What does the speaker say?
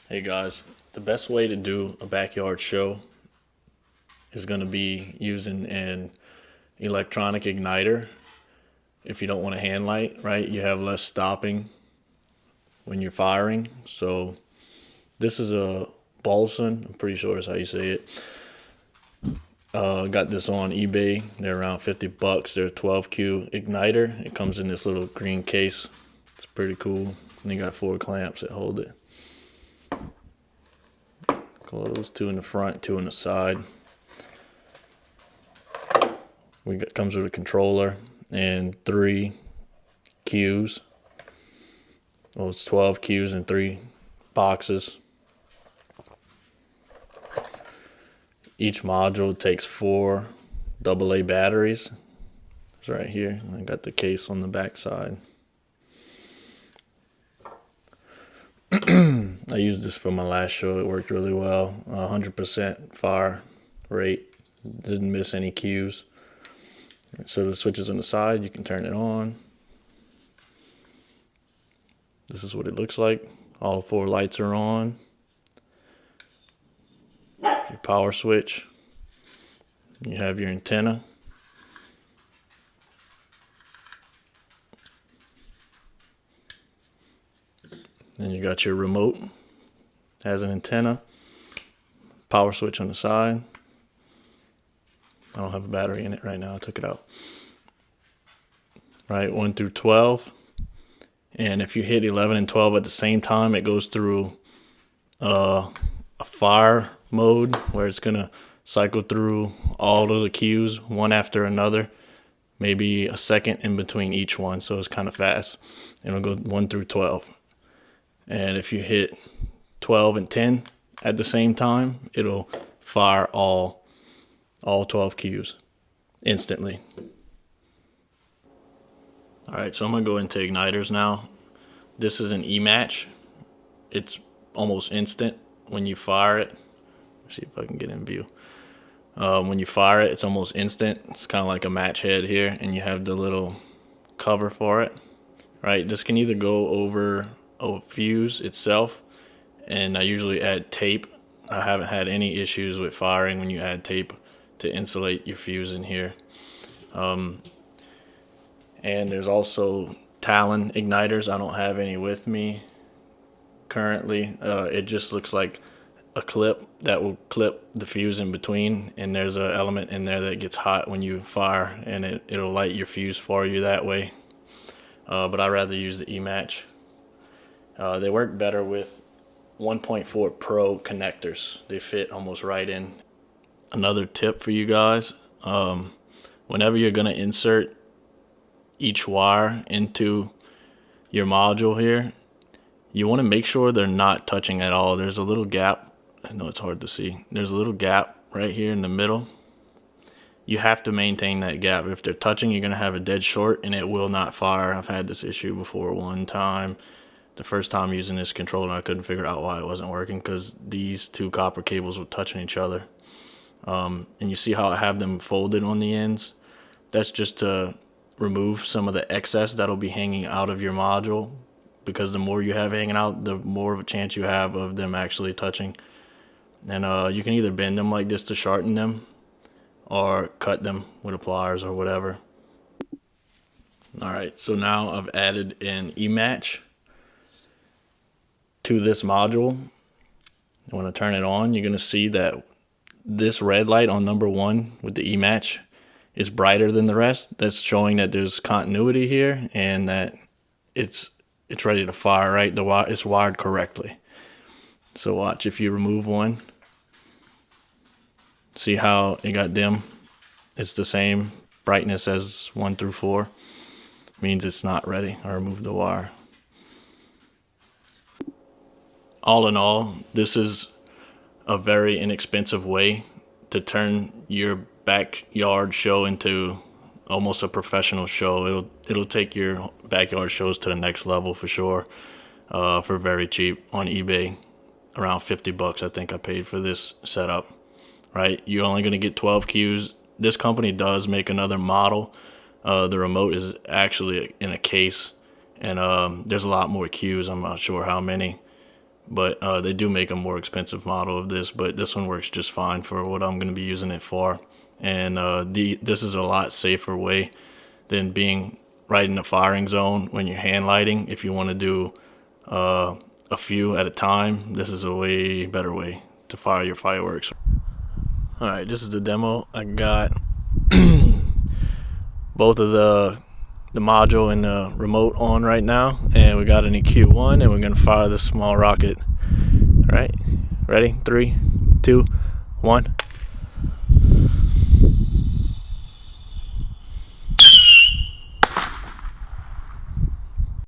Hey guys, the best way to do a backyard show is going to be using an electronic igniter. If you don't want a hand light, right, you have less stopping when you're firing. So this is a Balson, I'm pretty sure is how you say it. Got this on eBay. They're around 50 bucks. They're a 12Q igniter. It comes in this little green case. It's pretty cool. And you got 4 clamps that hold it. Close, 2 in the front, 2 in the side. Comes with a controller and 3 Qs. Well, it's 12 Qs and 3 boxes. Each module takes 4 AA batteries. It's right here. I got the case on the back side. I used this for my last show. It worked really well. 100% fire rate. Didn't miss any Qs. So the switch is on the side. You can turn it on. This is what it looks like. All 4 lights are on. Your power switch. You have your antenna. Then you got your remote. Has an antenna. Power switch on the side. I don't have a battery in it right now. I took it out. Right, 1 through 12. And if you hit 11 and 12 at the same time, it goes through a fire mode where it's going to cycle through all of the cues one after another, maybe a second in between each one, so it's kind of fast. It'll go 1 through 12. And if you hit 12 and 10 at the same time, it'll fire all 12 cues instantly. All right, so I'm gonna go into igniters now. This is an E-match. It's almost instant when you fire it. Let's see if I can get in view. When you fire it, it's almost instant. It's kind of like a match head here, and you have the little cover for it. Right, this can either go over a fuse itself, and I usually add tape. I haven't had any issues with firing when you add tape to insulate your fuse in here. And there's also Talon igniters. I don't have any with me currently. It just looks like a clip that will clip the fuse in between, and there's an element in there that gets hot when you fire, and it'll light your fuse for you that way. But I rather use the E-match. They work better with 1.4 Pro connectors. They fit almost right in. Another tip for you guys, whenever you're going to insert each wire into your module here, you want to make sure they're not touching at all. There's a little gap. I know it's hard to see. There's a little gap right here in the middle. You have to maintain that gap. If they're touching, you're going to have a dead short and it will not fire. I've had this issue before one time. The first time using this controller, I couldn't figure out why it wasn't working because these 2 copper cables were touching each other. And you see how I have them folded on the ends? That's just to remove some of the excess that'll be hanging out of your module, because the more you have hanging out, the more of a chance you have of them actually touching. And you can either bend them like this to shorten them or cut them with a pliers or whatever. Alright, so now I've added an E-match to this module. When I turn it on, you're going to see that this red light on number 1 with the E-match is brighter than the rest. That's showing that there's continuity here and that it's ready to fire, right? It's wired correctly. So watch, if you remove one, see how it got dim? It's the same brightness as 1 through 4. Means it's not ready. I removed the wire. All in all, this is a very inexpensive way to turn your backyard show into almost a professional show. It'll take your backyard shows to the next level for sure. For very cheap on eBay, around 50 bucks I think I paid for this setup. Right, you're only going to get 12 Qs. This company does make another model. The remote is actually in a case, and there's a lot more Qs. I'm not sure how many, but they do make a more expensive model of this, but this one works just fine for what I'm going to be using it for. And this is a lot safer way than being right in the firing zone when you're hand lighting. If you want to do a few at a time, this is a way better way to fire your fireworks. All right, this is the demo. I got both of the module and the remote on right now, and we got an EQ1, and we're gonna fire this small rocket. All right, ready? 3, 2, 1.